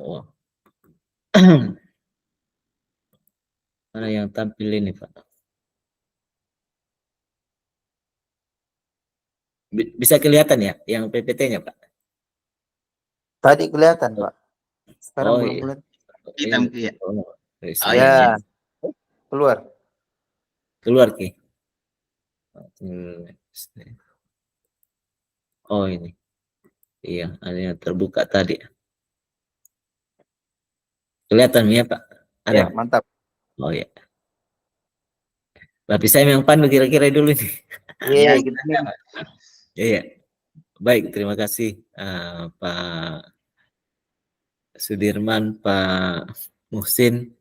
Oh. Mana yang tampil ini, Pak? Bisa kelihatan ya yang PPT-nya, Pak? Tadi kelihatan, Pak. Sekarang Oh belum iya. kelihatan. Hitam ya. Oh, Ya, keluar. keluar Ki. Oh ini. Iya, ada yang terbuka tadi. Kelihatan ya, Pak? Ada. Ya, mantap. Oh iya. Tapi saya yang pandu kira-kira dulu nih. Iya, gitu. Iya. Baik, terima kasih Pak Sudirman, Pak Muhsin.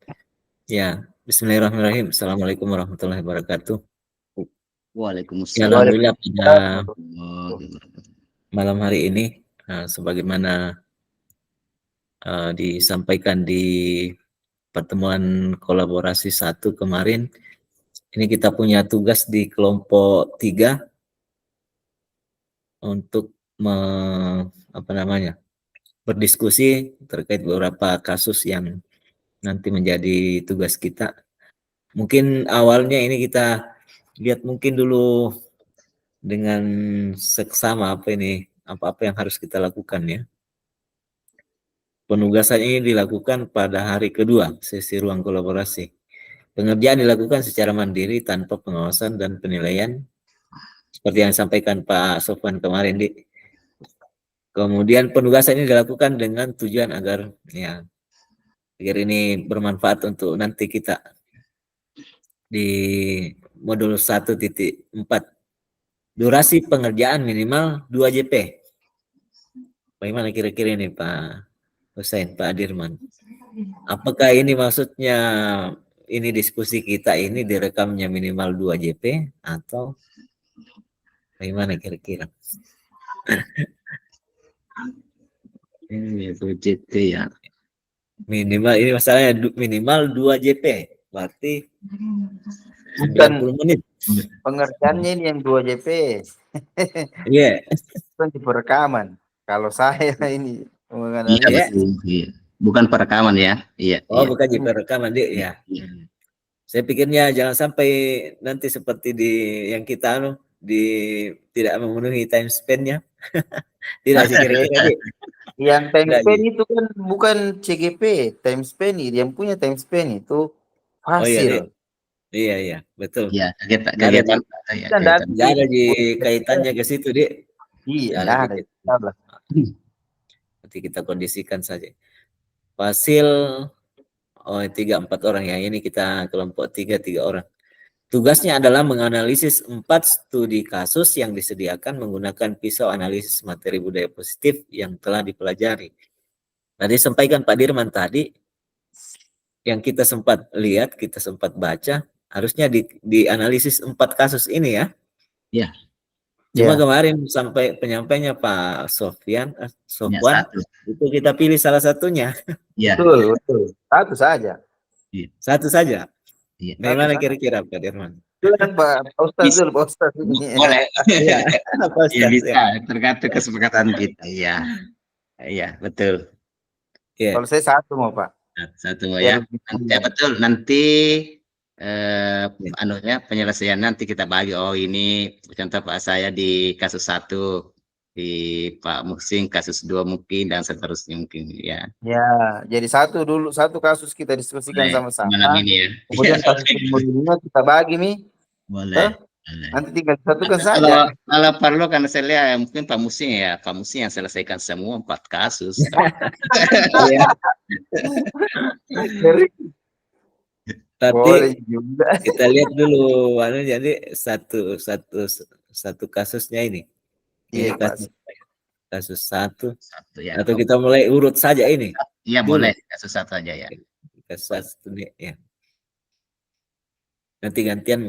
Ya, Bismillahirrahmanirrahim. Assalamualaikum warahmatullahi wabarakatuh. Ya, Waalaikumsalam. alhamdulillah pada Oh, malam hari ini, sebagaimana disampaikan di pertemuan kolaborasi 1 kemarin, ini kita punya tugas di kelompok 3 untuk berdiskusi terkait beberapa kasus yang nanti menjadi tugas kita. Mungkin awalnya ini kita lihat mungkin dulu dengan seksama apa-apa yang harus kita lakukan ya. Penugasan ini dilakukan pada hari kedua sesi ruang kolaborasi. Pengerjaan dilakukan secara mandiri tanpa pengawasan dan penilaian seperti yang disampaikan Pak Sofwan kemarin di. Kemudian penugasan ini dilakukan dengan tujuan agar ini bermanfaat untuk nanti kita di modul 1.4. Durasi pengerjaan minimal 2 JP. Bagaimana kira-kira ini Pak Hussein, Pak Adirman? Apakah ini maksudnya ini diskusi kita ini direkamnya minimal 2 JP atau bagaimana kira-kira? ini JT ya. Minimal ini masalahnya minimal 2 JP. Berarti Bukan 90 menit. pengerjaannya ini yang 2 JP. Iya. Bukan di perekaman. Kalau saya ini Iya, Iya. betul. Iya. Bukan perekaman ya. Iya. Oh, iya. bukan JP rekaman dia ya. Iya. Saya pikirnya jangan sampai nanti seperti di yang kita tidak memenuhi time span-nya. Tidak sih kira-kira dia. Yang time Tidak, span Ji. itu kan bukan CGP, time span yang punya time span itu Oh iya, Dek. hasil. Iya, betul. Iya, Nggak ada, kegiatan Ji. Kan kegiatan. Nggak ada Ji kaitannya ke situ, Dek. Iya, Nggak ada. ada. Nanti kita kondisikan saja. Hasil 3-4 orang ya. Ini kita kelompok 3 orang. Tugasnya adalah menganalisis 4 studi kasus yang disediakan menggunakan pisau analisis materi budaya positif yang telah dipelajari. Tadi sampaikan Pak Dirman tadi, yang kita sempat lihat, kita sempat baca, harusnya dianalisis 4 kasus ini ya. Iya. Cuma Ya. kemarin sampai penyampainya Pak Sofwan, Satu. itu kita pilih salah satunya. Iya. Betul. Satu saja. Iya. Satu saja. Iya. Bagaimana kira-kira Pak Dirman? Pak Ustaz dulu, Pak Ustaz ini. Boleh. Iya, Iya, bisa, tergantung kesepakatan kita. Iya. Iya, betul. Iya. Kalau saya satu mau Pak. Satu ya. Ya betul. Nanti penyelesaian nanti kita bagi. Oh ini contoh Pak saya di kasus 1, di Pak Muhsin kasus 2 mungkin dan seterusnya mungkin ya. Ya, jadi satu kasus kita diskusikan sama-sama. Malam ini ya. Kemudian kasus kemudiannya kita bagi nih. Boleh. Nanti tinggal disatukan saja. Kalau perlu kan saya lihat mungkin Pak Muhsin yang selesaikan semua 4 kasus. Tapi kita lihat dulu, jadi satu kasusnya ini. Ini kasus 1 ya. Atau kita mulai urut saja ini. Iya boleh, kasus 1 aja ya. Kasus 1 ya. Nanti gantian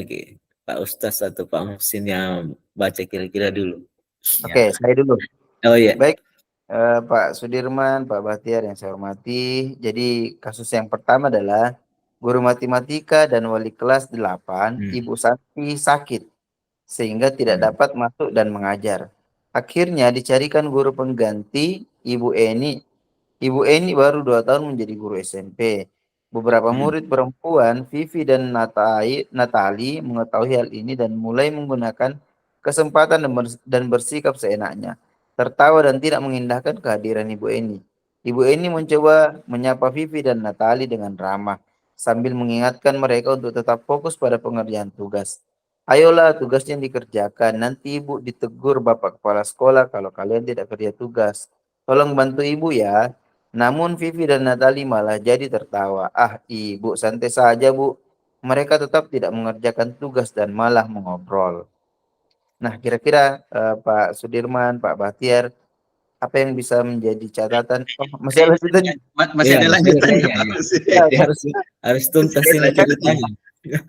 Pak Ustaz atau Pak Muhsin yang baca kira-kira dulu. Oke, saya dulu. Oh iya. Baik, Pak Sudirman, Pak Bahtiar yang saya hormati. Jadi kasus yang pertama adalah guru matematika dan wali kelas 8, Ibu Santi sakit sehingga tidak dapat masuk dan mengajar. Akhirnya dicarikan guru pengganti Ibu Eni. Ibu Eni baru 2 tahun menjadi guru SMP. Beberapa murid perempuan, Vivi dan Natali mengetahui hal ini dan mulai menggunakan kesempatan dan bersikap seenaknya. Tertawa dan tidak mengindahkan kehadiran Ibu Eni. Ibu Eni mencoba menyapa Vivi dan Natali dengan ramah, sambil mengingatkan mereka untuk tetap fokus pada pengerjaan tugas. Ayolah tugasnya dikerjakan, nanti ibu ditegur bapak kepala sekolah kalau kalian tidak kerja tugas. Tolong bantu ibu ya. Namun Vivi dan Natali malah jadi tertawa. Ah ibu santai saja bu. Mereka tetap tidak mengerjakan tugas dan malah mengobrol. Nah kira-kira Pak Sudirman, Pak Bahtiar, apa yang bisa menjadi catatan? Oh, masih ada lanjutannya? Masih Iya, ada masih ada lanjutannya, ya, Pak ya. Musin. Ya, Ini harus tuntas ini ceritanya.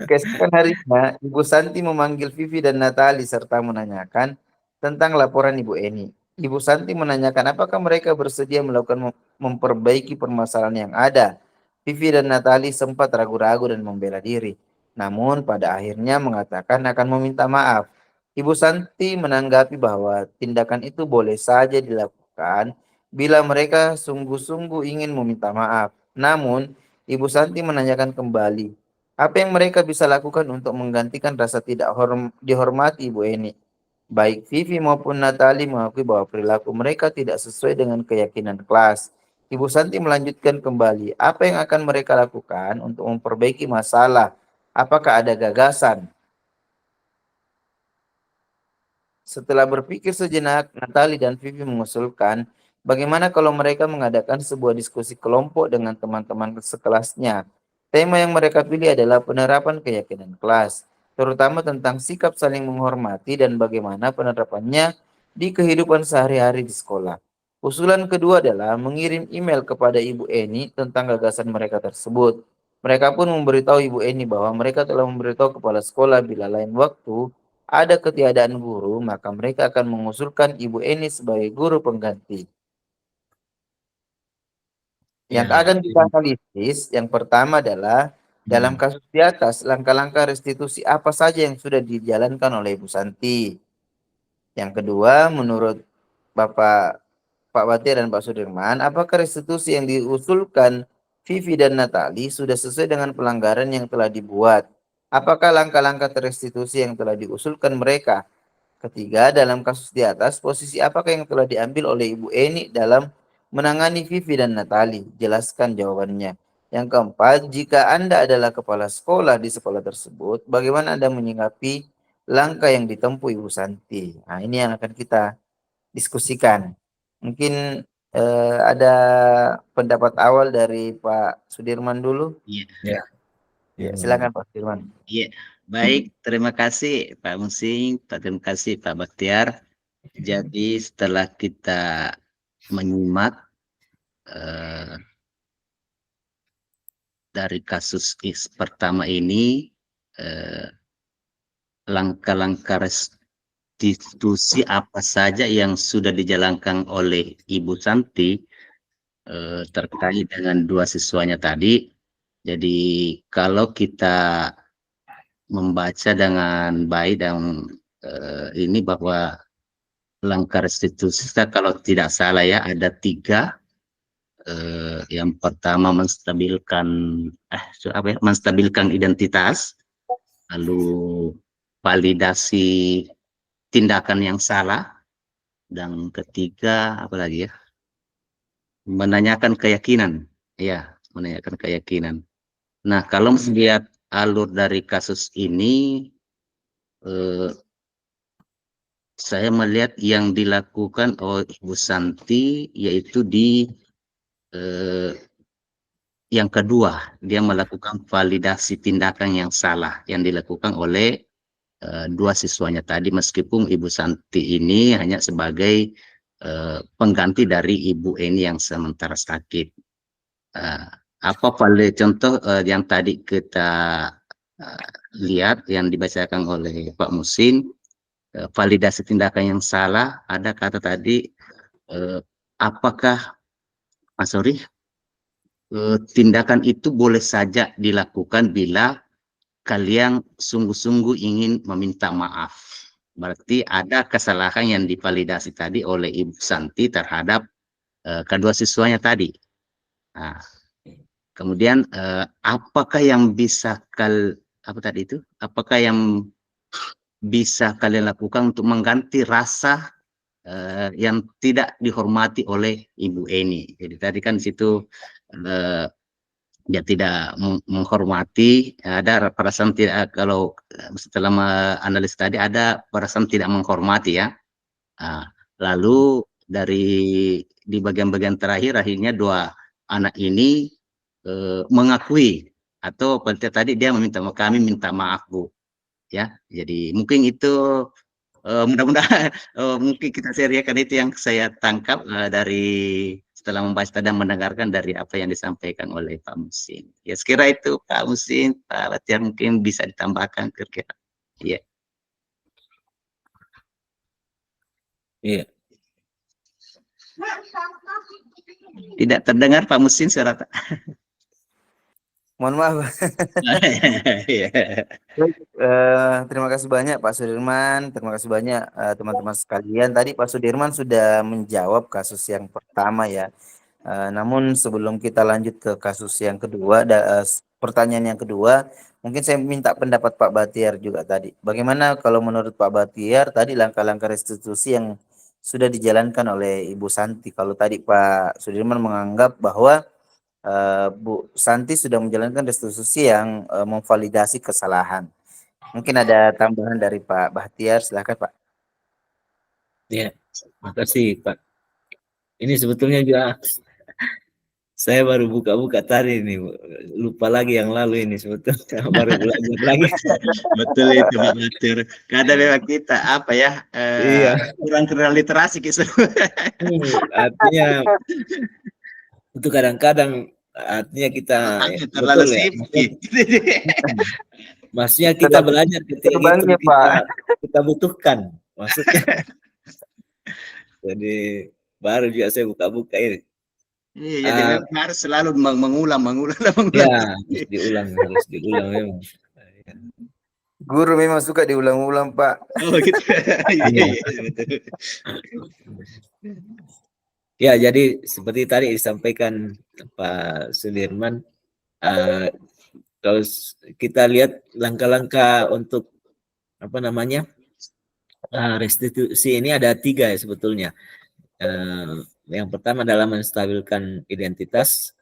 keesokan harinya, Ibu Santi memanggil Vivi dan Natali serta menanyakan tentang laporan Ibu Eni. Ibu Santi menanyakan apakah mereka bersedia melakukan memperbaiki permasalahan yang ada. Vivi dan Natali sempat ragu-ragu dan membela diri. Namun pada akhirnya mengatakan akan meminta maaf. Ibu Santi menanggapi bahwa tindakan itu boleh saja dilakukan bila mereka sungguh-sungguh ingin meminta maaf. Namun, Ibu Santi menanyakan kembali, apa yang mereka bisa lakukan untuk menggantikan rasa tidak dihormati Ibu Eni? Baik Vivi maupun Natali mengakui bahwa perilaku mereka tidak sesuai dengan keyakinan kelas. Ibu Santi melanjutkan kembali, apa yang akan mereka lakukan untuk memperbaiki masalah? Apakah ada gagasan? Setelah berpikir sejenak, Natali dan Vivi mengusulkan, bagaimana kalau mereka mengadakan sebuah diskusi kelompok dengan teman-teman sekelasnya. Tema yang mereka pilih adalah penerapan keyakinan kelas, terutama tentang sikap saling menghormati dan bagaimana penerapannya di kehidupan sehari-hari di sekolah. Usulan kedua adalah mengirim email kepada Ibu Eni tentang gagasan mereka tersebut. Mereka pun memberitahu Ibu Eni bahwa mereka telah memberitahu kepala sekolah bila lain waktu ada ketiadaan guru, maka mereka akan mengusulkan Ibu Eni sebagai guru pengganti. Yang Ya, akan kita analisis, yang pertama adalah dalam kasus di atas, langkah-langkah restitusi apa saja yang sudah dijalankan oleh Ibu Santi. Yang kedua, menurut Bapak Pak Batir dan Pak Sudirman, apakah restitusi yang diusulkan Vivi dan Natali sudah sesuai dengan pelanggaran yang telah dibuat? Apakah langkah-langkah restitusi yang telah diusulkan mereka? Ketiga, dalam kasus di atas, posisi apakah yang telah diambil oleh Ibu Eni dalam menangani Vivi dan Natali? Jelaskan jawabannya. Yang keempat, jika Anda adalah kepala sekolah di sekolah tersebut, bagaimana Anda menyikapi langkah yang ditempuh Ibu Santi? Nah, ini yang akan kita diskusikan. Mungkin ada pendapat awal dari Pak Sudirman dulu. iya, Ya. Ya, silakan Pak Sudirman. iya. Baik, terima kasih Pak Musing, terima kasih Pak Baktiar. Jadi setelah kita menyimak dari kasus pertama ini, langkah-langkah restitusi apa saja yang sudah dijalankan oleh Ibu Santi terkait dengan dua siswanya tadi. Jadi kalau kita membaca dengan baik dan ini bahwa langkah restitusi kalau tidak salah ya ada 3. Yang pertama menstabilkan identitas, lalu validasi tindakan yang salah, dan ketiga apa lagi ya, menanyakan keyakinan. Ya, menanyakan keyakinan. Nah, kalau melihat alur dari kasus ini, saya melihat yang dilakukan oleh Ibu Santi yaitu di yang kedua, dia melakukan validasi tindakan yang salah yang dilakukan oleh dua siswanya tadi, meskipun Ibu Santi ini hanya sebagai pengganti dari Ibu Eni yang sementara sakit. Apa pada contoh yang tadi kita lihat yang dibacakan oleh Pak Musin, validasi tindakan yang salah, ada kata tadi apakah tindakan itu boleh saja dilakukan bila kalian sungguh-sungguh ingin meminta maaf. Berarti ada kesalahan yang divalidasi tadi oleh Ibu Santi terhadap kedua siswanya tadi. Nah, kemudian apakah yang bisa apa tadi itu? Apakah yang bisa kalian lakukan untuk mengganti rasa yang tidak dihormati oleh Ibu Eni? Jadi tadi kan di situ dia tidak menghormati, ada perasaan tidak, kalau setelah analis tadi ada perasaan tidak menghormati ya. Nah, lalu di bagian-bagian terakhir akhirnya dua anak ini mengakui, atau tadi dia kami minta maaf Bu, ya. Jadi mungkin itu mudah-mudahan mungkin kita seriakan, itu yang saya tangkap dari setelah membaca dan mendengarkan dari apa yang disampaikan oleh Pak Musin. Ya sekira itu Pak Musin, Pak Latihan mungkin bisa ditambahkan kira-kira. Iya. Iya. Tidak terdengar Pak Musin suara. Mohon maaf. Iya. Terima kasih banyak Pak Sudirman, terima kasih banyak teman-teman sekalian. Tadi Pak Sudirman sudah menjawab kasus yang pertama ya. Namun sebelum kita lanjut ke kasus yang kedua, pertanyaan yang kedua, mungkin saya minta pendapat Pak Batiar juga tadi. Bagaimana kalau menurut Pak Batiar tadi langkah-langkah restitusi yang sudah dijalankan oleh Ibu Santi? Kalau tadi Pak Sudirman menganggap bahwa Bu Santi sudah menjalankan restitusi yang memvalidasi kesalahan. Mungkin ada tambahan dari Pak Bahtiar, silakan Pak. Ya, makasih Pak. Ini sebetulnya juga saya baru buka-buka tadi nih, lupa lagi yang lalu ini sebetulnya baru belajar lagi. Betul itu Pak Batir. Kadang memang kita apa ya, Iya. kurang kenal literasi gitu. Artinya itu kadang-kadang artinya kita Terlalu betul ya. sibuk. Maksudnya kita belajar ketika Terbangnya, kita kita butuhkan, maksudnya. Jadi baru juga saya buka-buka ini. Iya, jadi memang harus selalu mengulang. Ya, harus diulang memang. Guru memang suka diulang-ulang Pak. Oh gitu. Iya, betul. Ya, jadi seperti tadi disampaikan Pak Sudirman, kalau kita lihat langkah-langkah untuk apa namanya restitusi ini ada 3 ya sebetulnya. Yang pertama adalah menstabilkan identitas,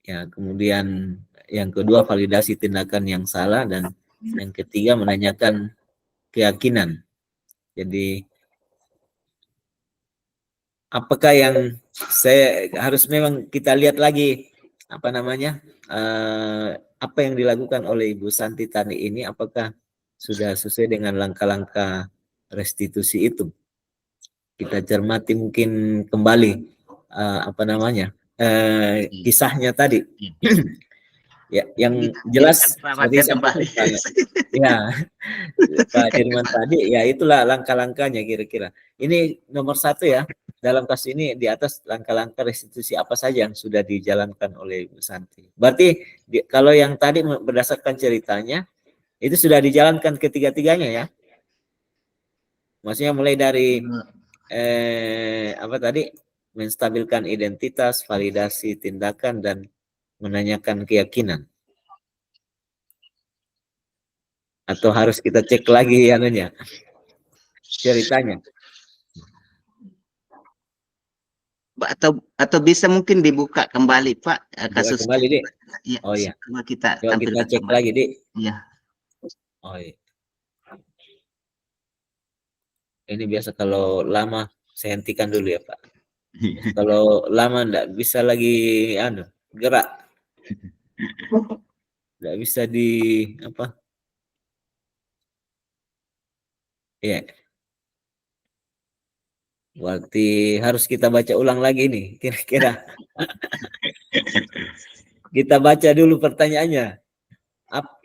ya, kemudian yang kedua validasi tindakan yang salah, dan yang ketiga menanyakan keyakinan. Jadi apakah yang saya harus memang kita lihat lagi apa namanya apa yang dilakukan oleh Ibu Santi tadi ini, apakah sudah sesuai dengan langkah-langkah restitusi itu. Kita cermati mungkin kembali apa namanya kisahnya tadi. Ya, yang jelas seperti kembali. Ya, Pak Dirman tadi, ya itulah langkah-langkahnya kira-kira. Ini nomor 1 ya, dalam kasus ini di atas langkah-langkah restitusi apa saja yang sudah dijalankan oleh Ibu Santi. Berarti kalau yang tadi berdasarkan ceritanya, itu sudah dijalankan ketiga-tiganya ya. Maksudnya mulai dari apa tadi, menstabilkan identitas, validasi tindakan, dan menanyakan keyakinan. Atau harus kita cek lagi anunya, ceritanya. Atau bisa mungkin dibuka kembali Pak kasus kembali Dik. Ya, oh iya, kita coba kita cek kembali. Lagi Dik. Iya. Oh iya. Ini biasa kalau lama saya hentikan dulu ya Pak. Kalau lama enggak bisa lagi gerak. Enggak bisa di apa? Ya. Berarti harus kita baca ulang lagi nih, kira-kira. Kita baca dulu pertanyaannya.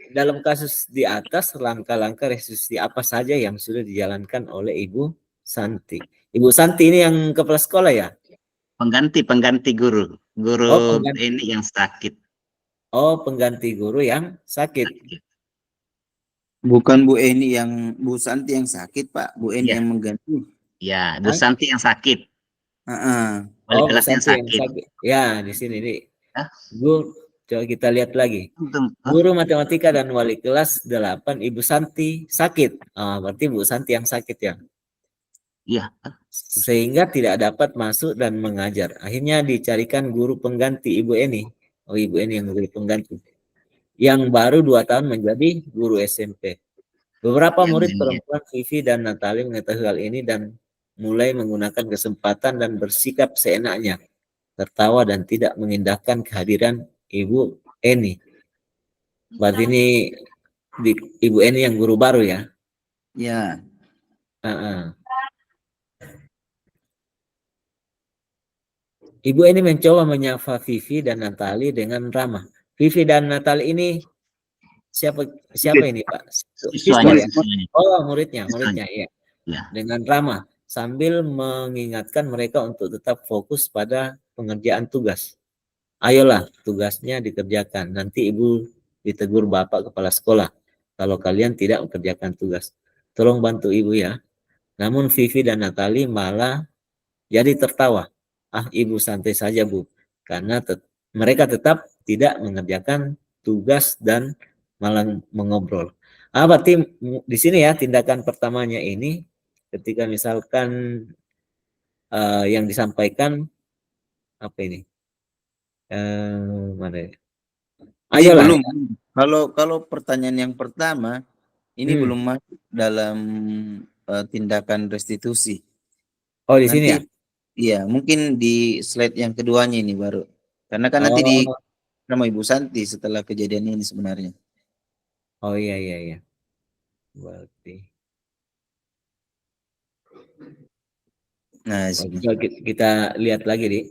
Dalam kasus di atas, langkah-langkah restitusi apa saja yang sudah dijalankan oleh Ibu Santi? Ibu Santi ini yang kepala sekolah ya? Pengganti guru. Ini yang sakit. Oh, pengganti guru yang sakit. Bukan Bu Eni yang Bu Santi yang sakit, Pak. Bu Eni Iya. yang mengganti. Ya, Bu Hah? Santi yang sakit, Heeh. wali Oh, Bu kelasnya yang Santi yang sakit. sakit. Ya, di sini nih. Hah? Bu, coba kita lihat lagi. Hah? Guru matematika dan wali kelas 8 Ibu Santi sakit. Berarti Bu Santi yang sakit ya. Iya. Sehingga tidak dapat masuk dan mengajar. Akhirnya dicarikan guru pengganti Ibu Eni. Oh, Ibu Eni yang guru pengganti. Yang baru 2 tahun menjadi guru SMP. Beberapa Yang murid ini, ya. perempuan Vivi dan Natali mengetahui hal ini dan mulai menggunakan kesempatan dan bersikap seenaknya, tertawa dan tidak mengindahkan kehadiran Ibu Eni. Berarti ini Ibu Eni yang guru baru ya? Ya. Ibu Eni mencoba menyapa Vivi dan Natali dengan ramah. Vivi dan Natali ini siapa ini Pak? Siswa Siswanya, ya? siswanya. Oh, muridnya Siswanya. iya. Ya. Dengan ramah sambil mengingatkan mereka untuk tetap fokus pada pengerjaan tugas. Ayolah, tugasnya dikerjakan. Nanti Ibu ditegur Bapak kepala sekolah kalau kalian tidak mengerjakan tugas. Tolong bantu Ibu ya. Namun Vivi dan Natali malah jadi tertawa. Ibu santai saja Bu. Karena mereka tetap tidak mengerjakan tugas dan malah mengobrol. Berarti di sini ya tindakan pertamanya ini ketika misalkan yang disampaikan apa ini? Mana ya? Ini Ayolah. belum. Kalau pertanyaan yang pertama ini belum masuk dalam tindakan restitusi. Oh, di sini Nanti ya? iya, mungkin di slide yang keduanya ini baru. Karena kan nanti di Oh, sama Ibu Santi setelah kejadian ini sebenarnya. oh iya. Berarti. Nah, Kita lihat lagi, Di.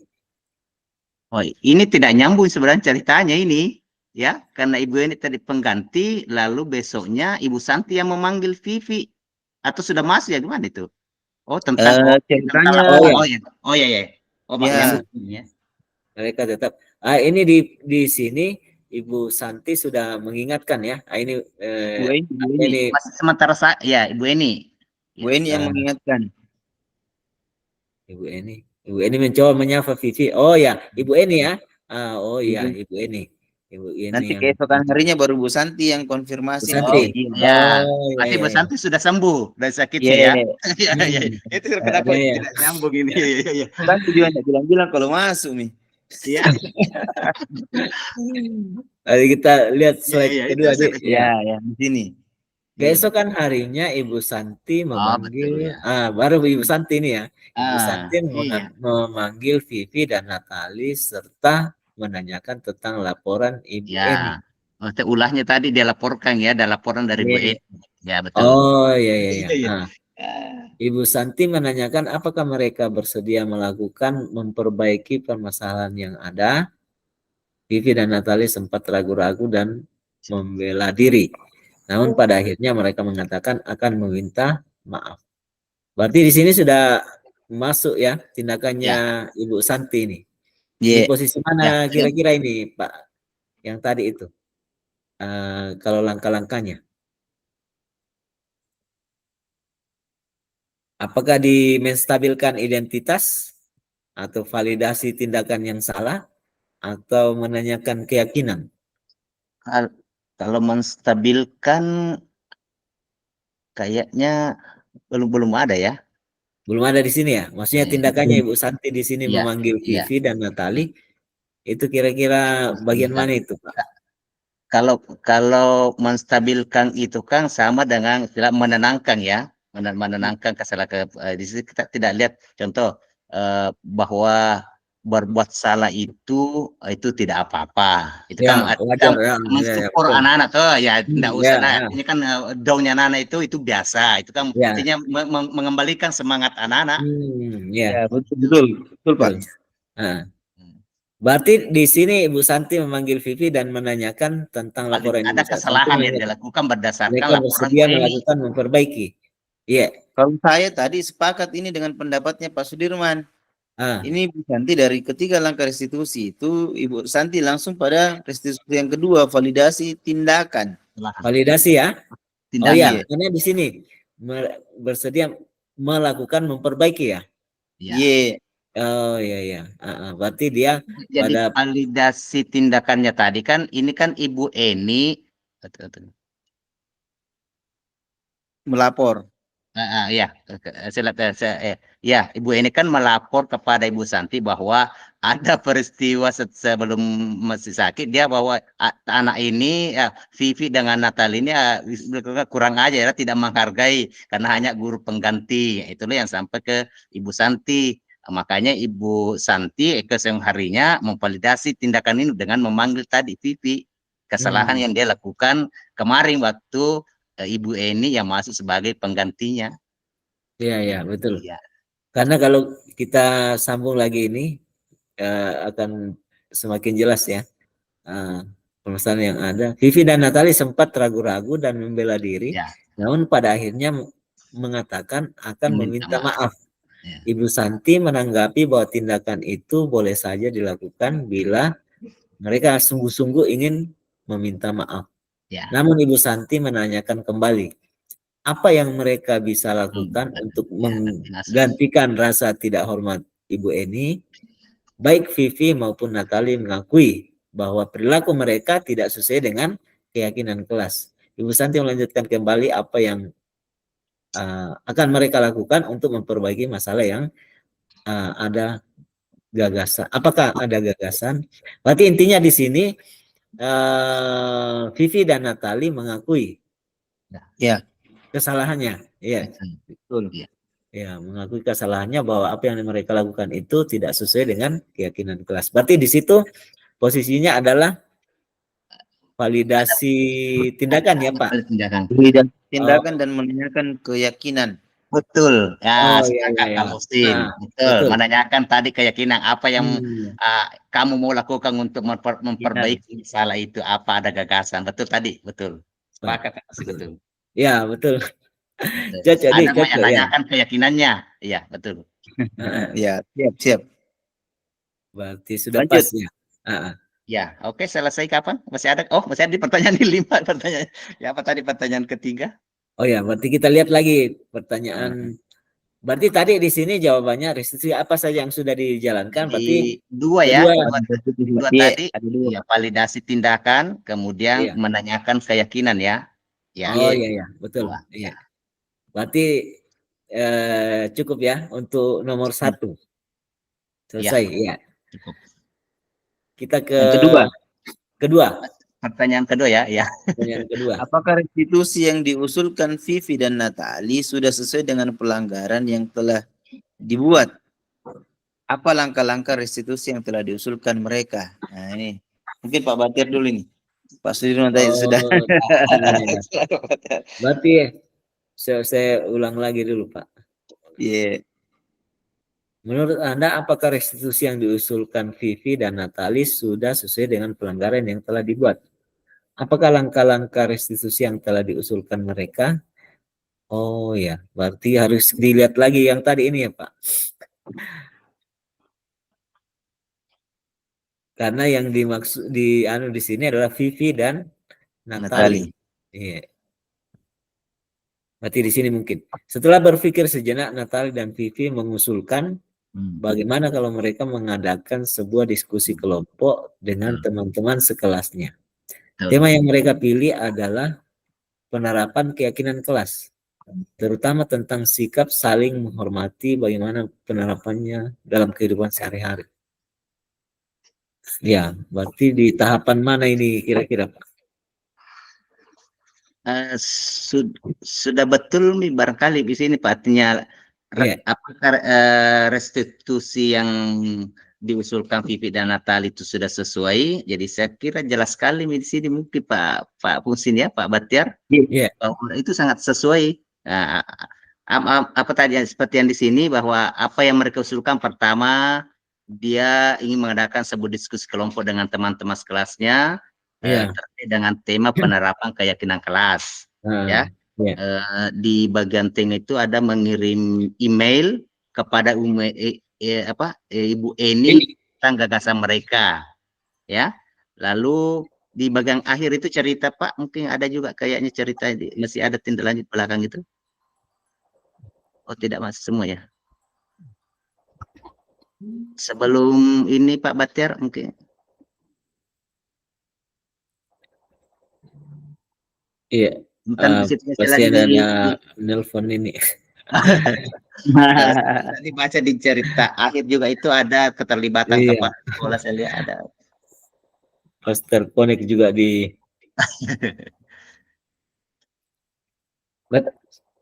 Oh, ini tidak nyambung sebenarnya ceritanya ini, ya, karena Ibu ini tadi pengganti, lalu besoknya Ibu Santi yang memanggil Vivi, atau sudah masuk ya gimana itu? Oh, tentang tentang ceritanya laporan. Oh ya. Oh, Pak, ya, nyambung ya. Mereka tetap. Ini di sini Ibu Santi sudah mengingatkan ya. Ini Bu Eni. Masih sementara saya, ya, Ibu Eni. Bu Eni yang mengingatkan. Ibu Eni mencoba menyapa Vivi. Oh ya, Ibu Eni ya. Oh iya, Ibu Eni. Ibu Eni Nanti yang keesokan harinya baru Bu Santi yang konfirmasi. Bu Santi. Ya, Oh berarti iya. Bu Santi sudah sembuh dari sakitnya Iya. ya. Ya. Itu kenapa Iya. tidak nyambung ini? Iya. Santi juga tidak bilang-bilang kalau masuk nih. Iya. Mari kita lihat slide kedua, Di. Ya, di sini. Keesokan harinya Ibu Santi memanggil, betul, ya. baru Ibu Santi ini ya. Ibu Santi Iya. memanggil Vivi dan Natali serta menanyakan tentang laporan Ibu Eni. Oh, ulahnya tadi dia laporkan ya, ada laporan dari Bu Eni. Ya, betul. Oh iya. Iya. Ibu Santi menanyakan apakah mereka bersedia melakukan memperbaiki permasalahan yang ada. Vivi dan Natali sempat ragu-ragu dan membela diri. Namun pada akhirnya mereka mengatakan akan meminta maaf. Berarti di sini sudah masuk ya tindakannya Ibu Santi ini. Di posisi mana kira-kira ini Pak? Yang tadi itu. Kalau langkah-langkahnya. Apakah di menstabilkan identitas atau validasi tindakan yang salah atau menanyakan keyakinan? Kalau menstabilkan kayaknya belum ada ya. Belum ada di sini ya. Maksudnya tindakannya Ibu Santi di sini Iya, memanggil Vivi dan Natali itu kira-kira bagian mana itu, Pak? Kalau menstabilkan itu kan sama dengan istilah menenangkan ya, menenangkan di sini kita tidak lihat contoh bahwa berbuat salah itu tidak apa-apa. Itu kan wajar ya. mensupport anak-anak tuh ya tidak usah lah. Ini kan downnya anak itu biasa. Itu kan artinya mengembalikan semangat anak-anak. Ya, betul Pak. Berarti di sini Ibu Santi memanggil Vivi dan menanyakan tentang laporan ada Ibu Santi. kesalahan yang dilakukan berdasarkan mereka laporan bersedia melakukan memperbaiki. Iya. Kalau saya tadi sepakat ini dengan pendapatnya Pak Sudirman. Ini Bu Santi dari ketiga langkah restitusi itu Ibu Santi langsung pada restitusi yang kedua, validasi tindakan. Validasi ya? Oh ya, tindakan. karena di sini bersedia melakukan memperbaiki ya. Ya. Ye. Oh iya ya. Berarti dia Jadi pada validasi tindakannya tadi kan ini kan Ibu Eni Melapor. ya, ya, Ibu Eni kan melapor kepada Ibu Santi bahwa ada peristiwa sebelum masih sakit dia bahwa anak ini Vivi dengan Natali ini kurang aja ya, tidak menghargai karena hanya guru pengganti. Itulah yang sampai ke Ibu Santi. Makanya Ibu Santi keesong harinya memvalidasi tindakan ini dengan memanggil tadi Vivi, kesalahan yang dia lakukan kemarin waktu Ibu Eni yang masuk sebagai penggantinya. Iya betul. Iya. Karena kalau kita sambung lagi ini akan semakin jelas ya permasalahan yang ada. Vivi dan Natali sempat ragu-ragu dan membela diri, Ya. namun pada akhirnya mengatakan akan meminta maaf. Ya. Ibu Santi menanggapi bahwa tindakan itu boleh saja dilakukan bila mereka sungguh-sungguh ingin meminta maaf. Ya. Namun Ibu Santi menanyakan kembali, apa yang mereka bisa lakukan untuk menggantikan rasa tidak hormat Ibu Eni? Baik Vivi maupun Natali mengakui bahwa perilaku mereka tidak sesuai dengan keyakinan kelas. Ibu Santi melanjutkan kembali apa yang akan mereka lakukan untuk memperbaiki masalah yang ada gagasan. Apakah ada gagasan? Berarti intinya di sini Vivi dan Natali mengakui Ya. kesalahannya. Iya. Betul. Ya, mengakui kesalahannya bahwa apa yang mereka lakukan itu tidak sesuai dengan keyakinan kelas. Berarti di situ posisinya adalah validasi tindakan ya Pak? Tindakan. Tindakan dan menanyakan keyakinan. Betul. Ya, iya. Kak Musin. Betul. Menanyakan tadi keyakinan apa yang kamu mau lakukan untuk memperbaiki salah itu, apa ada gagasan. Betul tadi, betul. Sepakat Kak Musin, betul. Ya, betul. Ada menanyakan keyakinannya. Iya, betul. Ya, siap. Berarti sudah Lanjut. pas ya. Ya, oke, selesai kapan? Masih ada? Oh, masih ada di pertanyaan 5 pertanyaan. Ya, apa tadi pertanyaan ketiga? Oh ya, berarti kita lihat lagi pertanyaan. Berarti tadi di sini jawabannya restitusi apa saja yang sudah dijalankan? Berarti dua tadi. Ada dua. Ya, validasi tindakan, kemudian menanyakan keyakinan ya. Ya. Oh iya, betul. Iya. Berarti cukup ya untuk nomor 1. Selesai, ya. Cukup. Kita ke kedua. Pertanyaan kedua ya. Pertanyaan kedua. Apakah restitusi yang diusulkan Vivi dan Natali sudah sesuai dengan pelanggaran yang telah dibuat? Apa langkah-langkah restitusi yang telah diusulkan mereka? Nah ini, mungkin Pak Batir dulu nih. Pak Sudirman tadi sudah. Berarti saya ulang lagi dulu Pak. Iya. Menurut Anda, apakah restitusi yang diusulkan Vivi dan Natali sudah sesuai dengan pelanggaran yang telah dibuat? Apakah langkah-langkah restitusi yang telah diusulkan mereka? Oh ya, berarti harus dilihat lagi yang tadi ini ya Pak. Karena yang dimaksud di sini adalah Vivi dan Natali. Iya. Berarti di sini mungkin. Setelah berpikir sejenak, Natali dan Vivi mengusulkan bagaimana kalau mereka mengadakan sebuah diskusi kelompok dengan teman-teman sekelasnya. Tema yang mereka pilih adalah penerapan keyakinan kelas, terutama tentang sikap saling menghormati, bagaimana penerapannya dalam kehidupan sehari-hari. Ya, berarti di tahapan mana ini kira-kira Pak? Sudah betul nih barangkali di sini Pak, artinya apakah restitusi yang diusulkan Vivi dan Natali itu sudah sesuai? Jadi saya kira jelas sekali di sini mungkin Pak Fungsin ya, Pak Batiar, bahwa itu sangat sesuai. Apa tadi seperti yang di sini bahwa apa yang mereka usulkan, pertama dia ingin mengadakan sebuah diskusi kelompok dengan teman-teman sekelasnya terkait dengan tema penerapan keyakinan kelas. Di bagian tengah itu ada mengirim email kepada Ibu Eni tentang gagasan mereka, ya. Lalu di bagian akhir itu cerita Pak, mungkin ada juga kayaknya cerita masih ada tindak lanjut belakang itu. Oh tidak Mas, semua ya. Sebelum ini Pak Batiar mungkin. Iya, Tentang situasi pasti lagi ada nelpon ini. Tadi baca di cerita akhir juga itu ada keterlibatan Iya, kepala sekolah, saya lihat ada. pas terkonek juga di.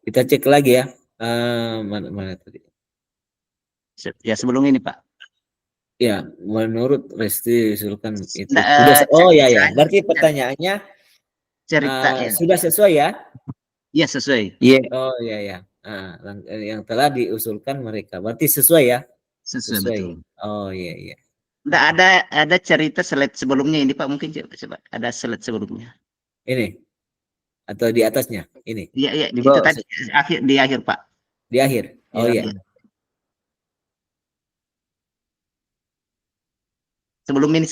Kita cek lagi ya. Mana tadi? Ya sebelum ini Pak. Ya, menurut Resti Sulkan itu Nah, sudah. Oh ya ya. cerita- Berarti pertanyaannya ceritanya. sudah sesuai ya? Iya sesuai. Iya, Oh ya ya. Yang telah diusulkan mereka. Berarti sesuai ya? Sesuai Sesuai. betul. Oh iya iya. Nggak ada cerita slide sebelumnya ini Pak, mungkin coba ada slide sebelumnya. Ini atau di atasnya? Ini Iya iya Di itu bawah. tadi di akhir Pak. di akhir. Oh Iya. iya. Sebelum ini.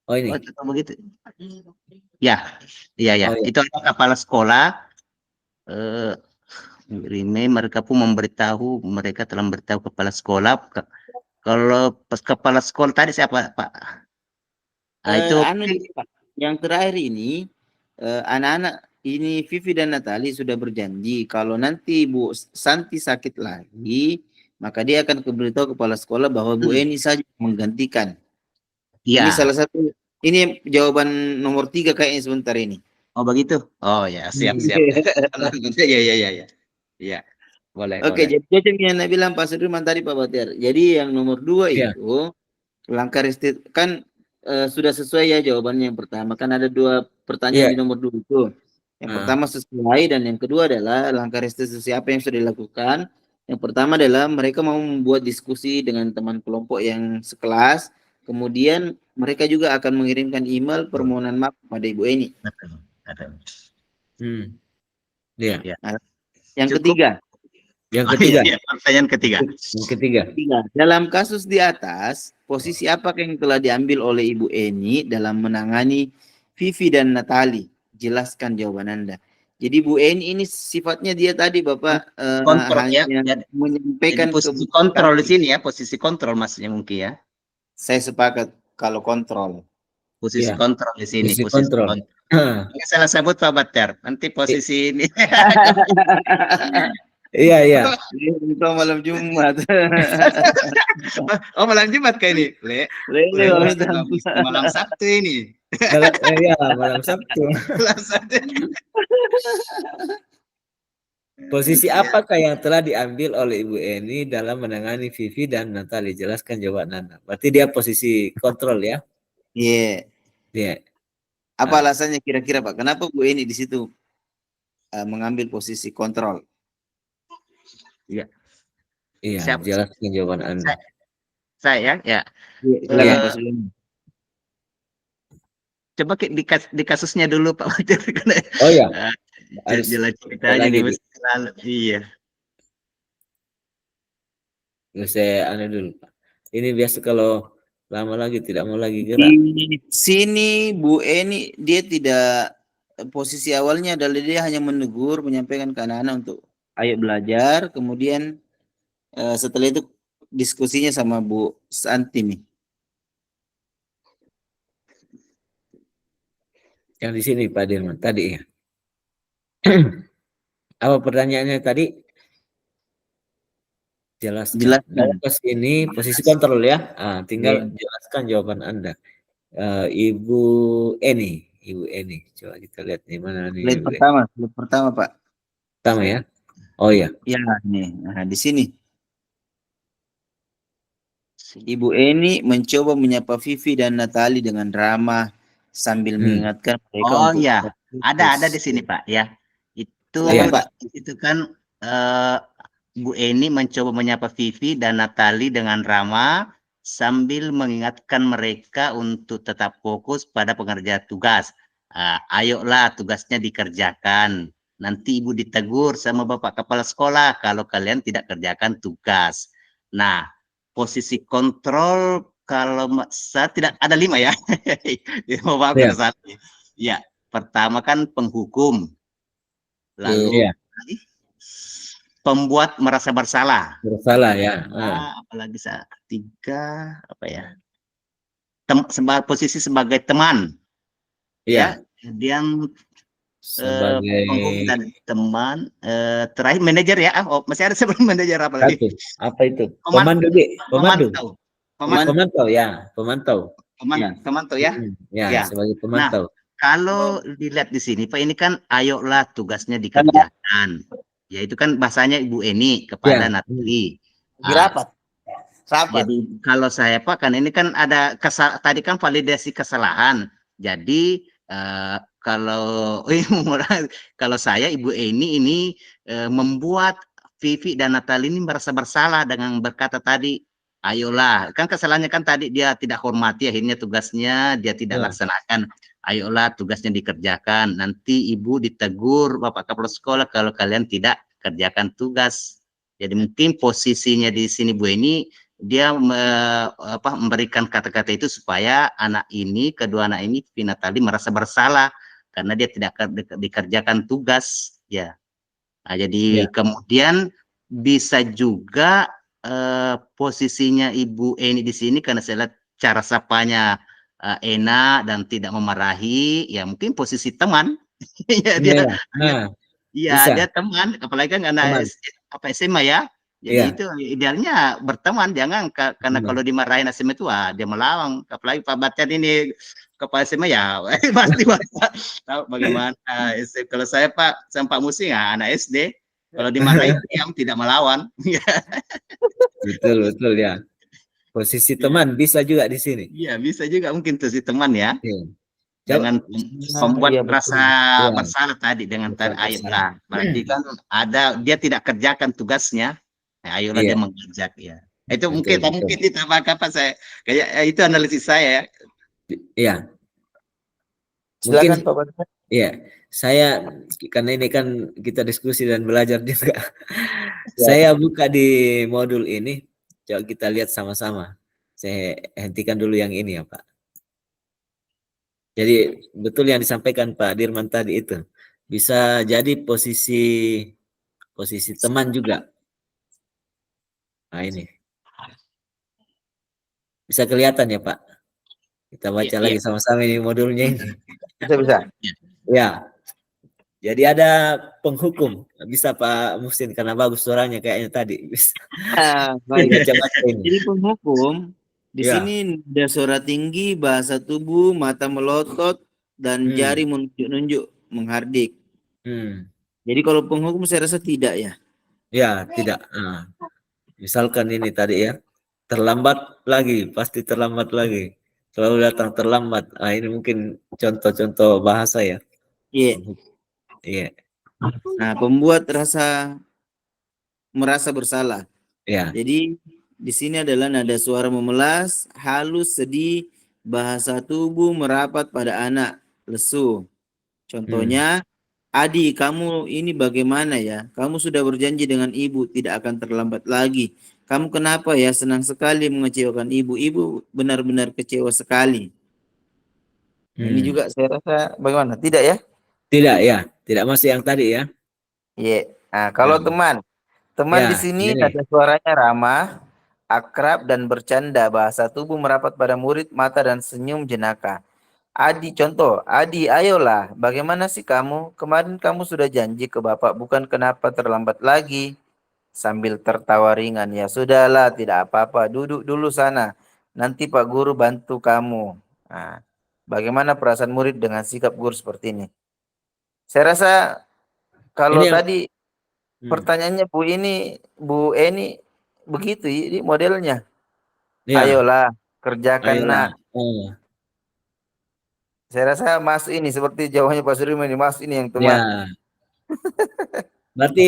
Oh ini. Oh tetap begitu. Ya, iya ya. Oh iya. Itu ada kepala sekolah. Mereka pun memberitahu, mereka telah memberitahu kepala sekolah. Kalau pas kepala sekolah tadi siapa Pak? Itu Pak. Yang terakhir ini anak-anak ini Vivi dan Natali sudah berjanji kalau nanti Bu Santi sakit lagi, maka dia akan beritahu kepala sekolah bahwa Bu Eni saja menggantikan. Ini ya. salah satu, ini jawaban nomor 3 kayaknya sebentar ini. Oh begitu. Oh ya siap. Ya ya. Iya. Boleh. Oke, jadi yang Anda bilang Pak Sudirman tadi Pak Batiar. Jadi yang nomor 2 Iya. itu langkah kan sudah sesuai ya jawabannya yang pertama. Kan ada 2 pertanyaan Iya. di nomor 2 itu. Yang pertama sesuai dan yang kedua adalah langkah restitusi apa yang sudah dilakukan. Yang pertama adalah mereka mau membuat diskusi dengan teman kelompok yang sekelas. Kemudian mereka juga akan mengirimkan email permohonan maaf kepada Ibu Eni. Iya. Ya. Yang Cukup. ketiga. Yang ketiga. Iya, pertanyaan ketiga. Yang ketiga. Dalam kasus di atas, posisi apa yang telah diambil oleh Ibu Eni dalam menangani Vivi dan Natali? Jelaskan jawaban Anda. Jadi Bu Eni ini sifatnya dia tadi Bapak Kontrol ya. hanya menyampaikan Jadi posisi kontrol di sini ya, posisi kontrol maksudnya mungkin ya. Saya sepakat kalau kontrol. Posisi Ya. kontrol di sini, Posisi kontrol. Ini salah sebut Pak Bater. Nanti posisi ini. Iya. Itu malam Jumat. Oh malam Jumat kayak ini. Malam Sabtu ini. Malam Sabtu. Malam Sabtu. Posisi apakah yang telah diambil oleh Ibu Eni dalam menangani Vivi dan Natali? Jelaskan jawaban Anda. Berarti dia posisi kontrol ya? Iya. Iya. Apa alasannya kira-kira Pak? Kenapa Bu Eni di situ mengambil posisi kontrol? Iya. Iya, jelaskan jawaban Anda. Saya ya. Silakan Pak Sudirman. Coba di kasusnya dulu Pak Bater. Oh ya. Harus jelas ceritanya nih selalu. Iya. Saya dulu Pak. Ini biasa kalau lama lagi tidak mau lagi gerak. Di sini Bu Eni dia tidak, posisi awalnya adalah dia hanya menegur, menyampaikan ke anak-anak untuk ayo belajar, kemudian setelah itu diskusinya sama Bu Santi nih. Yang di sini Pak Dirman tadi ya. Apa pertanyaannya tadi? Jelaskan. Pas ini posisi kontrol ya. Tinggal jelaskan jawaban Anda. Ibu Eni. Coba kita lihat di mana nih. Slide pertama Pak. Pertama ya. Oh ya. Ya nih. Nah, di sini. Ibu Eni mencoba menyapa Vivi dan Natali dengan ramah sambil mengingatkan mereka Oh untuk ya, ada di sini Pak ya. Itu Pak. Itu kan Bu Eni mencoba menyapa Vivi dan Natali dengan ramah sambil mengingatkan mereka untuk tetap fokus pada pengerjaan tugas. Ayolah tugasnya dikerjakan. Nanti Ibu ditegur sama Bapak Kepala Sekolah kalau kalian tidak kerjakan tugas. Nah, posisi kontrol kalau saya tidak ada 5 ya. Ya, mau maaf Ya. ada satu. Ya, pertama kan penghukum, lalu Iya, pembuat merasa bersalah. bersalah ya. Apalagi saya ketiga apa ya? Posisi sebagai teman, ya. Iya, Kemudian sebagai penghukum dan teman, terakhir manajer ya. Oh, masih ada sebelum manajer apa lagi? satu. Apa itu? Peman- Pemandu, Bi. Pemandu. Pemantau. Peman- Pemantau ya, pemantau. Ya. Pemantau ya. Ya, Ya. sebagai Nah, pemantau. kalau dilihat di sini, Pak, ini kan ayolah tugasnya dikerjakan. Ya, itu kan bahasanya Ibu Eni kepada Ya. Natali. Rapat. Jadi kalau saya Pak, kan ini kan ada tadi kan validasi kesalahan. Jadi kalau kalau saya Ibu Eni ini membuat Vivi dan Natali ini merasa bersalah dengan berkata tadi, ayolah, kan kesalahannya kan tadi dia tidak hormati, akhirnya tugasnya dia tidak laksanakan. Ayolah tugasnya dikerjakan. Nanti Ibu ditegur Bapak Kepala Sekolah kalau kalian tidak kerjakan tugas. Jadi mungkin posisinya di sini Bu Eni, dia memberikan kata-kata itu supaya kedua anak ini Vina tadi merasa bersalah karena dia tidak dikerjakan tugas, ya. Nah, jadi kemudian bisa juga posisinya Ibu Eni di sini karena saya lihat cara sapanya enak dan tidak memarahi, ya mungkin posisi teman. Ya, dia teman, apalagi kan anak SMA ya. Jadi itu idealnya berteman, jangan karena kalau dimarahin SMA itu dia melawan. Apalagi Pak Batyan ini kepala SMA ya pasti tahu bagaimana. Kalau saya Pak Musi ya anak SD, kalau dimarahin diam tidak melawan. Betul ya. Posisi teman bisa juga di sini. Iya, bisa juga mungkin posisi teman ya. Jangan membuat rasa bersalah tadi dengan tadi ayolah. Berarti kan dia tidak kerjakan tugasnya. Nah, ayolah dia mengerjakan ya. Itu mungkin ditambahkan apa saya kayak itu analisis saya. Iya. Silakan Pak Batyan. Iya, saya karena ini kan kita diskusi dan belajar juga. Saya buka di modul ini, coba kita lihat sama-sama. Saya hentikan dulu yang ini ya Pak. Jadi betul yang disampaikan Pak Dirman tadi itu. Bisa jadi posisi teman juga. Nah ini. Bisa kelihatan ya Pak. Kita baca lagi sama-sama ini modulnya ini. Bisa. Ya. Jadi ada penghukum. Bisa Pak Muhsin karena bagus suaranya kayaknya tadi. Bisa. Jadi penghukum di sini ada suara tinggi, bahasa tubuh, mata melotot, dan jari menunjuk-nunjuk, menghardik. Jadi kalau penghukum saya rasa tidak ya. Ya, tidak. Misalkan ini tadi ya, terlambat lagi, pasti terlambat lagi. Selalu datang terlambat. Ini mungkin contoh-contoh bahasa ya. Iya. Nah, pembuat merasa bersalah. Jadi di sini adalah nada suara memelas, halus, sedih, bahasa tubuh merapat pada anak, lesu. Contohnya, Adi, kamu ini bagaimana ya? Kamu sudah berjanji dengan ibu tidak akan terlambat lagi. Kamu kenapa ya senang sekali mengecewakan ibu? Ibu benar-benar kecewa sekali. Ini juga saya rasa bagaimana? Tidak ya? Tidak ya, tidak masih yang tadi ya. Iya. Nah, kalau teman di sini ada suaranya ramah, akrab dan bercanda, bahasa tubuh merapat pada murid, mata dan senyum jenaka. Adi, contoh, Adi, ayolah, bagaimana sih kamu? Kemarin kamu sudah janji ke Bapak, bukan kenapa terlambat lagi? Sambil tertawa ringan, ya sudahlah, tidak apa-apa, duduk dulu sana. Nanti Pak Guru bantu kamu. Nah, bagaimana perasaan murid dengan sikap guru seperti ini? Saya rasa kalau tadi pertanyaannya Bu Eni begitu, ini modelnya. Ayolah, kerjakan nak. Saya rasa Mas ini seperti jawabannya Pak Sudirman ini, Mas ini yang teman. Berarti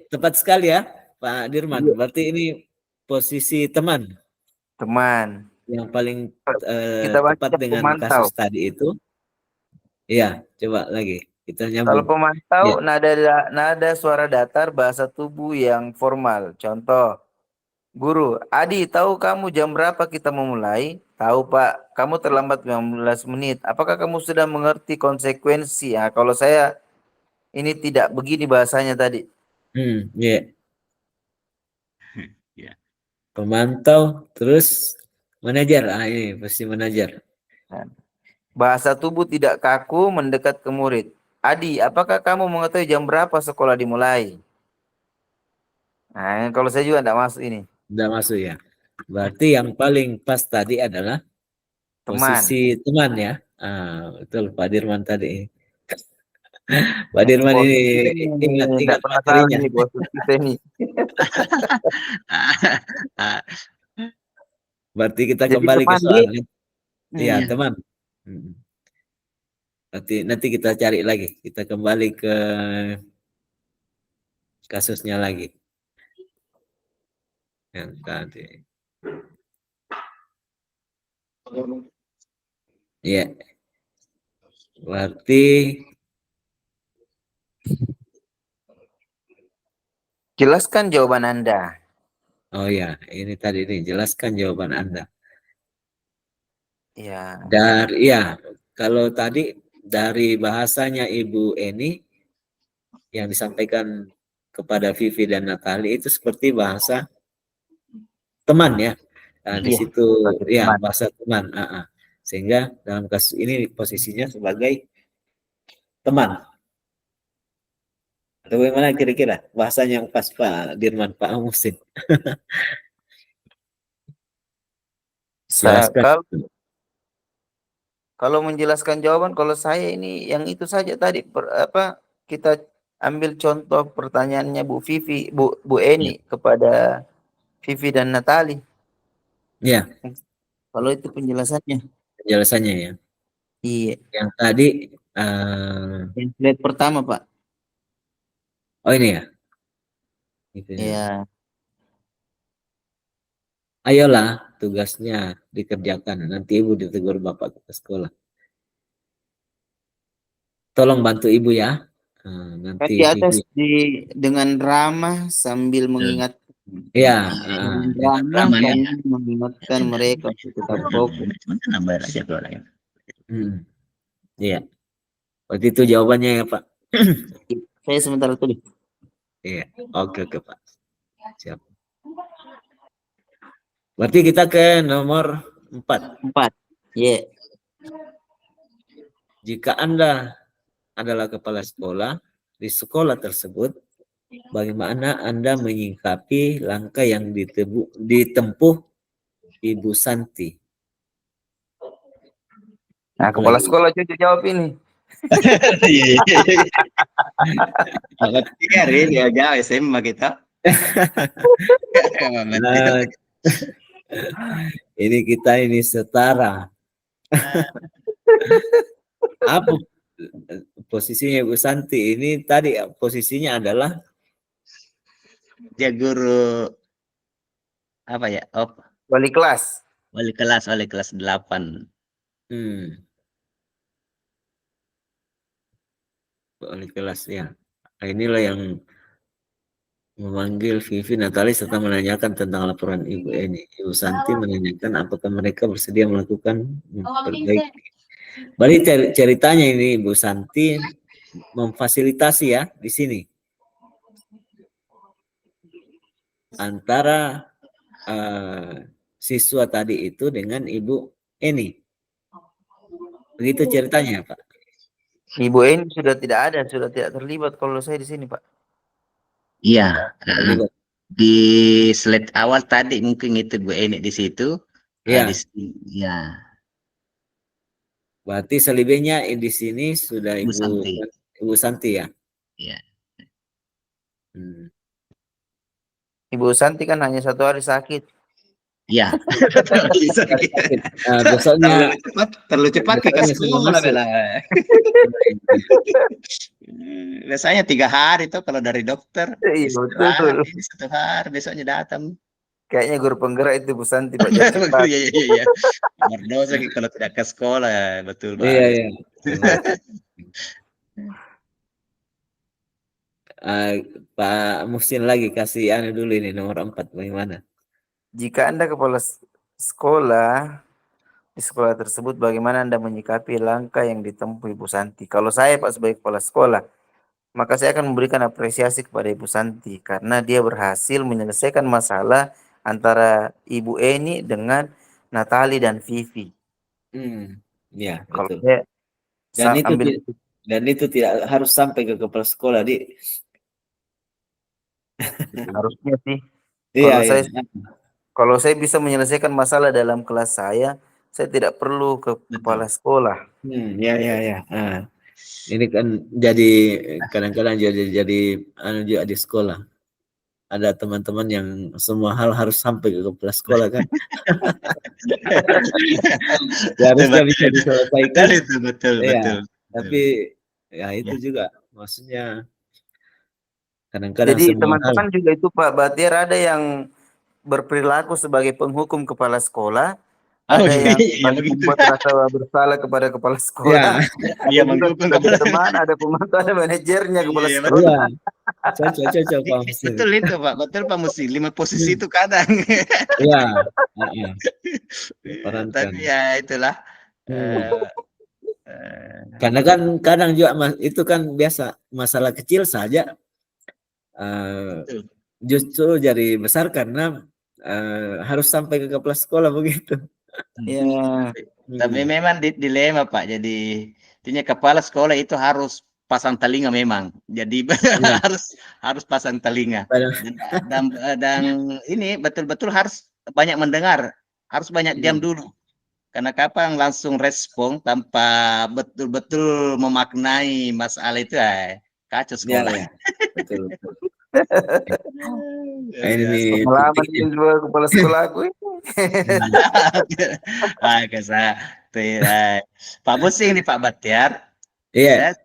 tepat sekali ya Pak Dirman. Berarti ini posisi teman. Teman. Yang paling kita tepat dengan pemantau. Kasus tadi itu. Iya, coba lagi. Kita nyambung. Kalau pemantau, nada suara datar, bahasa tubuh yang formal. Contoh, Guru, Adi, tahu kamu jam berapa kita mau mulai? Tahu, Pak. Kamu terlambat 15 menit. Apakah kamu sudah mengerti konsekuensi? Ya, kalau saya ini tidak begini bahasanya tadi. Ya. Ya. Pemantau, terus manajer. Ini pasti manajer. Nah, bahasa tubuh tidak kaku mendekat ke murid. Adi, apakah kamu mengetahui jam berapa sekolah dimulai? Nah, kalau saya juga tidak masuk ini. Udah masuk ya. Berarti yang paling pas tadi adalah Teman. posisi teman ya. Betul Pak Dirman tadi. Pak Dirman Bos ini kita ini ingat tidak pernah salah materinya. nih bos kita ini. Berarti kita Jadi kembali ke teman di soalnya. Iya, hmm, teman. Hmm. Nanti kita cari lagi. Kita kembali ke kasusnya lagi. Yang tadi. Iya. Berarti jelaskan jawaban Anda. oh ya, ini tadi nih jelaskan jawaban Anda. Ya, Ya, kalau tadi dari bahasanya Ibu Eni yang disampaikan kepada Vivi dan Natali itu seperti bahasa teman ya. Nah, di iya, situ sebagai ya teman. bahasa teman. Sehingga dalam kasus ini posisinya sebagai teman. Atau bagaimana kira-kira bahasanya yang pas Pak Dirman, Pak Musin? Saya Jelaskan. kalau menjelaskan jawaban, kalau saya ini yang itu saja tadi apa kita ambil contoh pertanyaannya Bu Vivi, Bu Ya, Eni kepada Vivi dan Natali. ya, Kalau itu penjelasannya. penjelasannya ya. Iya, Yang tadi eh yang slide pertama, Pak. oh ini ya. Gitu ya. Iya. Ayolah tugasnya dikerjakan. Nanti ibu ditegur bapak ke sekolah. Tolong bantu ibu ya. Kan Nanti di atas Vivi. dengan ramah sambil Hmm. mengingat Ya, dengan dengan ramah ramah ya. sambil mengingatkan mereka untuk tetap fokus. Cuma nambah aja kalau lain. Iya. Waktu itu jawabannya ya Pak. Saya sebentar tulis. Iya. Oke Pak. Siap. Berarti kita ke nomor 4. 4. Iya. Jika Anda adalah kepala sekolah di sekolah tersebut, bagaimana Anda menyikapi langkah yang ditempuh Ibu Santi? Nah, kepala sekolah cucu jawab ini. Maka tiga hari dia jauh SMA kita. Nah, ini kita ini setara. Apa posisinya Ibu Santi? Ini tadi posisinya adalah Dia guru apa ya? Oh, Wali kelas. wali kelas 8. Wali kelas ya. Nah, inilah yang memanggil Vivi Natali serta menanyakan tentang laporan Ibu Eni. Ibu Santi menanyakan apakah mereka bersedia melakukan perbaiki. Berarti ceritanya ini Ibu Santi memfasilitasi ya di sini antara siswa tadi itu dengan Ibu Eni. Begitu ceritanya Pak. Ibu Eni sudah tidak ada, sudah tidak terlibat kalau saya di sini, Pak. Iya. Terlibat. Di slide awal tadi mungkin itu Bu Eni di situ. Ya. Di sini, ya. Berarti selebihnya di sini sudah Ibu Santi. Ibu Santi ya. Iya. Ibu Santi kan hanya 1 hari sakit. Iya. Besoknya terlalu cepat ke besoknya sudah sekolah masuk. bela. Biasanya 3 hari tuh kalau dari dokter. Iya, betul. Ini 1 hari besoknya datang. Kayaknya guru penggerak itu Bu Santi, Pak. Iya. Berdosa kalau tidak ke sekolah, betul Pak. Iya. Pak Muhsin lagi kasih anu dulu ini nomor 4 bagaimana? Jika Anda kepala sekolah di sekolah tersebut, bagaimana Anda menyikapi langkah yang ditempuh Ibu Santi? Kalau saya Pak sebagai kepala sekolah, maka saya akan memberikan apresiasi kepada Ibu Santi karena dia berhasil menyelesaikan masalah antara Ibu Eni dengan Natali dan Vivi. Ya, Kalau betul. saya Dan itu ambil dan itu tidak harus sampai ke kepala sekolah, Dik. harusnya sih. Iya, iya. Kalau saya bisa menyelesaikan masalah dalam kelas saya tidak perlu ke kepala sekolah. Ya, ya, ya. Ini kan jadi kadang-kadang jadi juga di sekolah. Ada teman-teman yang semua hal harus sampai ke kepala sekolah kan. Ya, harusnya bisa diselesaikan. Betul. Iya, tapi ya itu juga maksudnya kadang-kadang Jadi semua hal. teman-teman juga itu Pak Batiar ada yang berperilaku sebagai penghukum kepala sekolah, ada yang saling membuat rasa bersalah kepada kepala sekolah, ada juga sebagai teman, ada pemantau, ada manajernya kepala sekolah. Iya, cocok Pak Musin. Betul itu Pak, betul Pak Musin. 5 posisi itu kadang. Iya. Tapi ya itulah. Karena kan kadang juga itu kan biasa masalah kecil saja justru jadi besar karena harus sampai ke kepala sekolah begitu. Iya. Tapi memang dilema Pak. Jadi intinya kepala sekolah itu harus pasang telinga memang. Jadi harus pasang telinga. Dan ini betul-betul harus banyak mendengar, harus banyak diam dulu. Karena kapan langsung respon tanpa betul-betul memaknai masalah itu, kacau sekolah. Ya. Betul. Ini pengalaman juga kepala sekolah aku. Pak Musing nih Pak Batiar. Iya.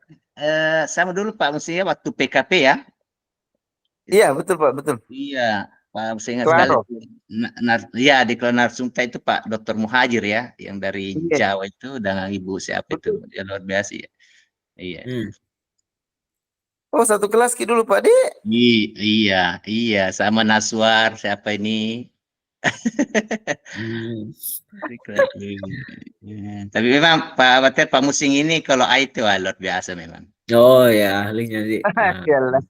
Sama dulu Pak Musing waktu PKP ya. Iya betul Pak, betul. Iya. Pak Musing sekali. Iya di Narsumta itu Pak Dr. Muhajir ya, yang dari Jawa itu dengan Ibu siapa itu, dia luar biasa ya. Iya. Oh satu kelas dulu Pak De. Iya sama Naswar siapa ini. Tapi memang Pak Batiar, Pak Musing ini kalau IT luar biasa memang. Oh ya ahlinya sih. Masya Allah.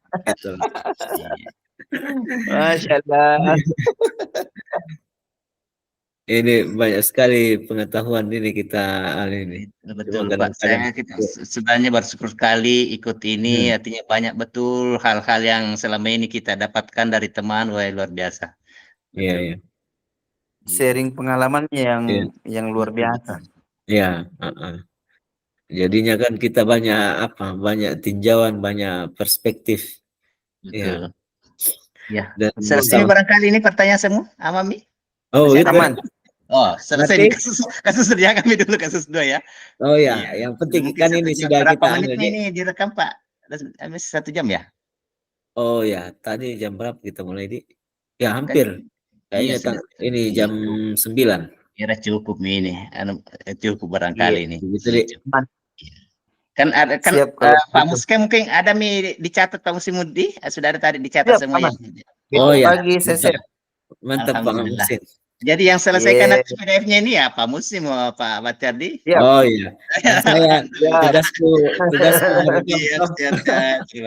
Masya Allah. Ini banyak sekali pengetahuan ini kita ini. Betul Pak. Kita sebenarnya bersyukur sekali ikut ini, artinya banyak betul hal-hal yang selama ini kita dapatkan dari teman, luar biasa. Iya. Sharing pengalamannya yang luar biasa. Iya. Jadinya kan kita banyak tinjauan, banyak perspektif. Betul. Ya. Dan selesai barangkali ini pertanyaan semua, Amami. Oh, gitu. Oh, selesai di kasus dia kami dulu kasus 2 ya. Oh ya, yang penting kan ini sudah berapa kita menit ini direkam Pak? 1 jam ya? Oh ya, tadi jam berapa kita mulai di? Ya hampir. Kayaknya ini jam 9. Kira cukup ini, cukup barangkali ini. Kan ada Pak Muske mungkin ada dicatat Pak Musimudi, sudah ada tadi dicatat semuanya. Oh ya. Pagi saya. Mantap Pak Musim. Jadi yang selesaikan PDF-nya ini ya Pak Musim Pak Batiardi. Oh iya. Saya tugasku terima kasih.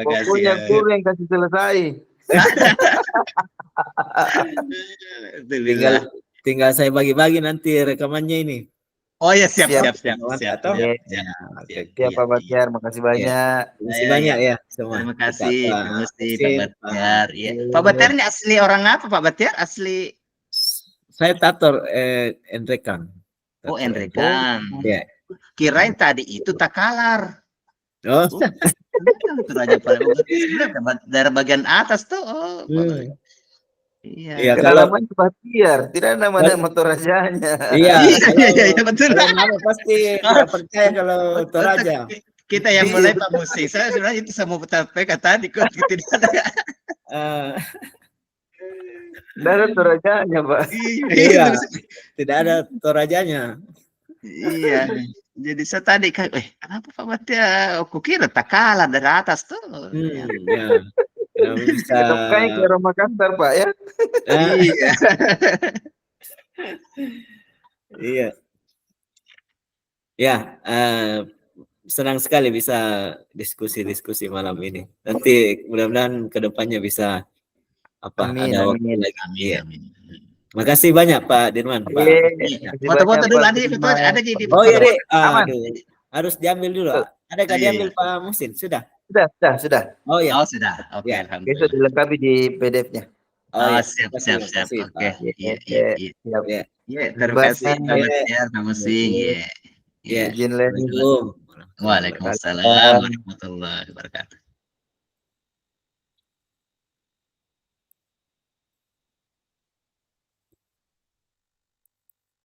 Pokoknya guru yang kasih selesai. tinggal saya bagi-bagi nanti rekamannya ini. Oh ya siap. Siap Pak Batiar, makasih banyak. Terima banyak ya semua. Terima kasih Pak Batiar. Pak Batiar ini asli orang apa Pak Batiar? Asli saya tator Enrekan. Oh Enrekan. Ya. Kirain tadi itu Takalar. Oh. Toraja dari bagian atas tuh. Iya. Kalau namanya Batiar, tidak nama Torajanya. Iya, betul. Nama pasti tidak percaya kalau Toraja. Kita yang mulai Pak Musik. Saya sebenarnya itu sama PK tadi kok tidak ada. Tidak ada Torajanya, Pak. Iya. Tidak ada Torajanya. Iya. Jadi saya tadi kenapa Pak Batiar? Aku kira Takalar dari atas tuh. Ya. bisa Kayak ke orang Makassar, Pak ya. Iya. iya. Ya, senang sekali bisa diskusi-diskusi malam ini. Nanti mudah-mudahan kedepannya bisa Amin, ada waktu amin. lagi. Amin, Iya. amin. Makasih banyak Pak Dirman, Pak. Terima kasih Foto-foto banyak, dulu Pak ada foto Firman. ada jadi Oh iya, Dek. Aman. Aduh, harus diambil dulu. Ada nggak Iya. diambil Pak Musin? Sudah. Sudah. Oh iya. Oh sudah. Oke, Ya. Besok alhamdulillah. dilengkapi di PDF-nya. Oh Oh, iya. siap, Makasih, siap, siap. makasih, Oke. Pak. Iya. Siap. Iya. Iya, terima Banyak. kasih Mas Iya. Tiar, Mas Musing. Iya. Iya. Izin lain. Assalamualaikum. Waalaikumsalam warahmatullahi wabarakatuh.